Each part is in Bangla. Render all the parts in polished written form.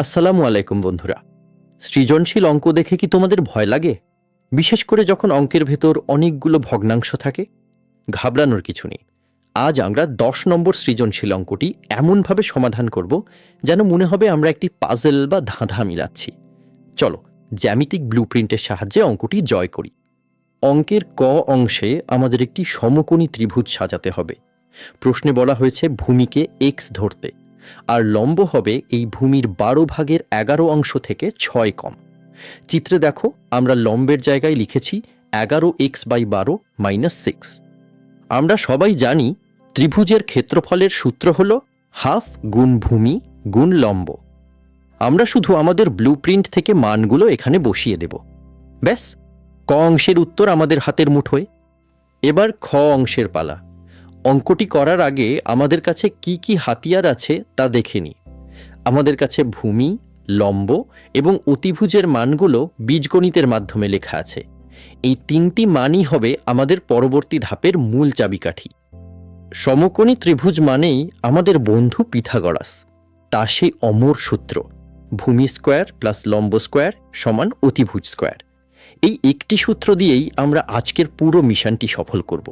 আসসালামু আলাইকুম বন্ধুরা। সৃজনশীল অঙ্ক দেখে কি তোমাদের ভয় লাগে? বিশেষ করে যখন অঙ্কের ভেতর অনেকগুলো ভগ্নাংশ থাকে? ঘাবড়ানোর কিছু নেই। আজ আমরা 10 নম্বর সৃজনশীল অঙ্কটি এমনভাবে সমাধান করব যেন মনে হবে আমরা একটি পাজল বা ধাঁধা মিলাচ্ছি। চলো জ্যামিতিক ব্লুপ্রিন্টের সাহায্যে অঙ্কটি জয় করি। অঙ্কের ক অংশে আমাদের একটি সমকোণী ত্রিভুজ সাজাতে হবে। প্রশ্নে বলা হয়েছে ভূমিকে এক্স ধরতে, আর লম্ব হবে এই ভূমির 12 ভাগের 11 অংশ থেকে 6 কম। চিত্রে দেখো আমরা লম্বের জায়গায় লিখেছি 11x/12 - 6। আমরা সবাই জানি ত্রিভুজের ক্ষেত্রফলের সূত্র হল হাফ গুণ ভূমি গুণ লম্ব। আমরা শুধু আমাদের ব্লুপ্রিন্ট থেকে মানগুলো এখানে বসিয়ে দেব। ব্যাস, ক অংশের উত্তর আমাদের হাতের মুঠোয়। এবার খ অংশের পালা। অঙ্কটি করার আগে আমাদের কাছে কি কি হাতিয়ার আছে তা দেখে নিই। আমাদের কাছে ভূমি, লম্ব এবং অতিভুজের মানগুলো বীজগণিতের মাধ্যমে লেখা আছে। এই 3টি মানই হবে আমাদের পরবর্তী ধাপের মূল চাবিকাঠি। সমকোণী ত্রিভুজ মানেই আমাদের বন্ধু পিথাগোরাস, তা সেই অমর সূত্র ভূমি স্কোয়ার প্লাস লম্ব স্কোয়ার সমান অতিভুজ স্কোয়ার। এই একটি সূত্র দিয়েই আমরা আজকের পুরো মিশনটি সফল করব।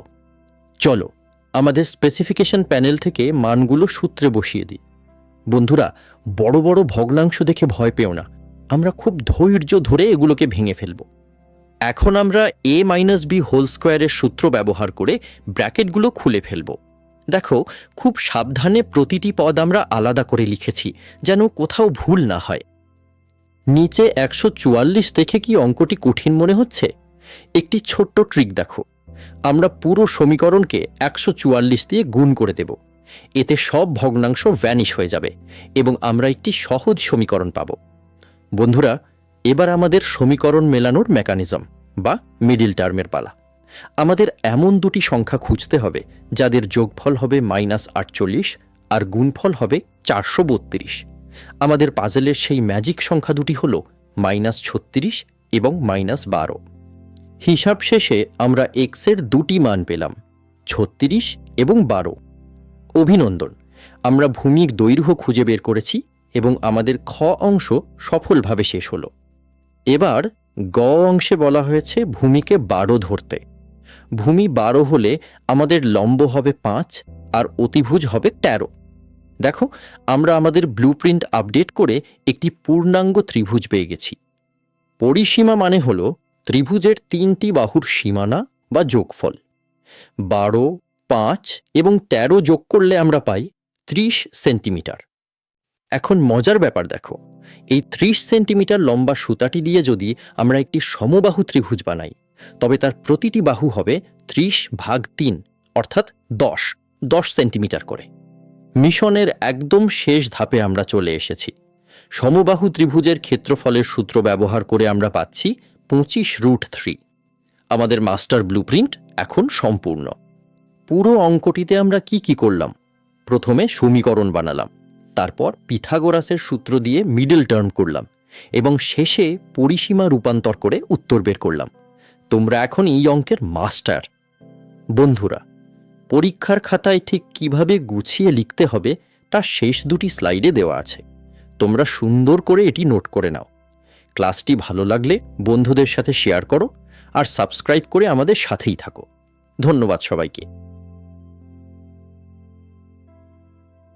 চলো আমাদের স্পেসিফিকেশন প্যানেল থেকে মানগুলো সূত্রে বসিয়ে দিই। বন্ধুরা, বড় বড় ভগ্নাংশ দেখে ভয় পেও না, আমরা খুব ধৈর্য ধরে এগুলোকে ভেঙে ফেলব। এখন আমরা a-b² সূত্র ব্যবহার করে ব্র্যাকেটগুলো খুলে ফেলব। দেখো, খুব সাবধানে প্রতিটি পদ আমরা আলাদা করে লিখেছি যেন কোথাও ভুল না হয়। নিচে 144 দেখে কি অঙ্কটি কঠিন মনে হচ্ছে? একটি ছোট্ট ট্রিক দেখো। আমরা পুরো সমীকরণকে 144 দিয়ে গুণ করে দেব। এতে সব ভগ্নাংশ ভ্যানিশ হয়ে যাবে এবং আমরা একটি সহজ সমীকরণ পাব। বন্ধুরা, এবার আমাদের সমীকরণ মেলানোর মেকানিজম বা মিডল টার্মের পালা। আমাদের এমন দুটি সংখ্যা খুঁজতে হবে যাদের যোগফল হবে -48 আর গুণফল হবে 432। আমাদের পাজলের সেই ম্যাজিক সংখ্যা দুটি হল -36 এবং -12। হিসাব শেষে আমরা এক্সের দুটি মান পেলাম, 36 এবং 12। অভিনন্দন, আমরা ভূমির দৈর্ঘ্য খুঁজে বের করেছি এবং আমাদের খ অংশ সফলভাবে শেষ হল। এবার গ অংশে বলা হয়েছে ভূমিকে 12 ধরতে। ভূমি 12 হলে আমাদের লম্ব হবে 5 আর অতিভুজ হবে 13। দেখো, আমরা আমাদের ব্লুপ্রিন্ট আপডেট করে একটি পূর্ণাঙ্গ ত্রিভুজ পেয়ে গেছি। পরিসীমা মানে হল ত্রিভুজের 3টি বাহুর সীমানা বা যোগফল। 12, 5 এবং 13 যোগ করলে আমরা পাই 30 সেন্টিমিটার। এখন মজার ব্যাপার দেখো, এই 30 সেন্টিমিটার লম্বা সুতাটি দিয়ে যদি আমরা একটি সমবাহু ত্রিভুজ বানাই, তবে তার প্রতিটি বাহু হবে 30/3 অর্থাৎ 10 সেন্টিমিটার করে। মিশনের একদম শেষ ধাপে আমরা চলে এসেছি। সমবাহু ত্রিভুজের ক্ষেত্রফলের সূত্র ব্যবহার করে আমরা পাচ্ছি 25√3। আমাদের মাস্টার ব্লুপ্রিন্ট এখন সম্পূর্ণ। পুরো অঙ্কটিতে আমরা কি করলাম? প্রথমে সমীকরণ বানালাম, তারপর পিথাগোরাসের সূত্র দিয়ে মিডল টার্ম করলাম এবং শেষে পরিসীমা রূপান্তর করে উত্তর বের করলাম। তোমরা এখন এই অঙ্কের মাস্টার। বন্ধুরা, পরীক্ষার খাতায় ঠিক কিভাবে গুছিয়ে লিখতে হবে তা শেষ দুটি স্লাইডে দেওয়া আছে। তোমরা সুন্দর করে এটি নোট করে নাও। ক্লাসটি ভালো লাগলে বন্ধুদের সাথে শেয়ার করো আর সাবস্ক্রাইব করে আমাদের সাথেই থাকো। ধন্যবাদ সবাইকে।